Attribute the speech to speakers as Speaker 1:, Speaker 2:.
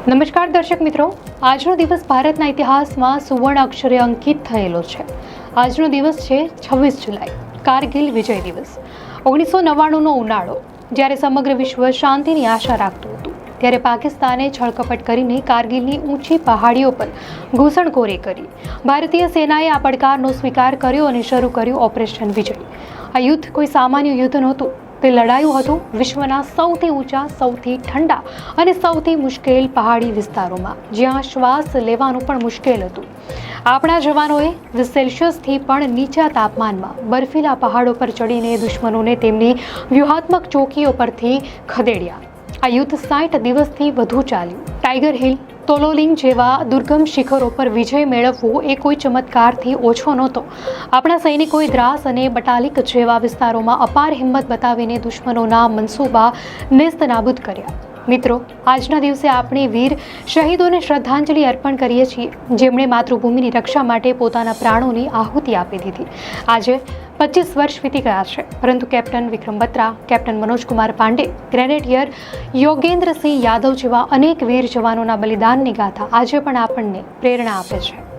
Speaker 1: નમસ્કાર દર્શક મિત્રો, આજનો દિવસ ભારતના ઇતિહાસમાં સુવર્ણ અક્ષરે અંકિત થયેલો છે. આજનો દિવસ છે 26 જુલાઈ, કારગિલ વિજય દિવસ. 1999નો ઉનાળો, જ્યારે સમગ્ર વિશ્વ શાંતિની આશા રાખતું હતું, ત્યારે પાકિસ્તાને છળકપટ કરીને કારગિલની ઊંચી પહાડીઓ પર ઘૂસણખોરી કરી. ભારતીય સેનાએ આ પડકારનો સ્વીકાર કર્યો અને શરૂ કર્યું ઓપરેશન વિજય. આ યુદ્ધ કોઈ સામાન્ય યુદ્ધ નહોતું. તે લડાયું હતું વિશ્વના સૌથી ઊંચા, સૌથી ઠંડા અને સૌથી મુશ્કેલ પહાડી વિસ્તારોમાં, જ્યાં શ્વાસ લેવાનું પણ મુશ્કેલ હતું. આપણા જવાનોએ 20 સેલ્સિયસથી પણ નીચા તાપમાનમાં બર્ફીલા પહાડો પર ચડીને દુશ્મનોને તેમની વ્યૂહાત્મક ચોકીઓ પરથી ખદેડ્યા. આ યુદ્ધ 60 દિવસથી વધુ ચાલ્યું. ટાઈગર હિલ, તોલોલિંગ જેવા દુર્ગમ શિખરો પર વિજય મેળવવો એ કોઈ ચમત્કારથી ઓછો નહોતો. આપણા સૈનિકોએ દ્રાસ અને બટાલિક જેવા વિસ્તારોમાં અપાર હિંમત બતાવીને દુશ્મનોના મનસૂબા નેસ્તનાબૂદ કર્યા. મિત્રો, આજના દિવસે આપણે વીર શહીદોને શ્રદ્ધાંજલિ અર્પણ કરીએ છીએ, જેમણે માતૃભૂમિની રક્ષા માટે પોતાના પ્રાણોની આહુતિ આપી દીધી. આજે 25 વર્ષ વીતી ગયા છે, પરંતુ કેપ્ટન વિક્રમ બત્રા, કેપ્ટન મનોજકુમાર પાંડે, ગ્રેનેડિયર યોગેન્દ્રસિંહ યાદવ જેવા અનેક વીર જવાનોના બલિદાનની ગાથા આજે પણ આપણને પ્રેરણા આપે છે.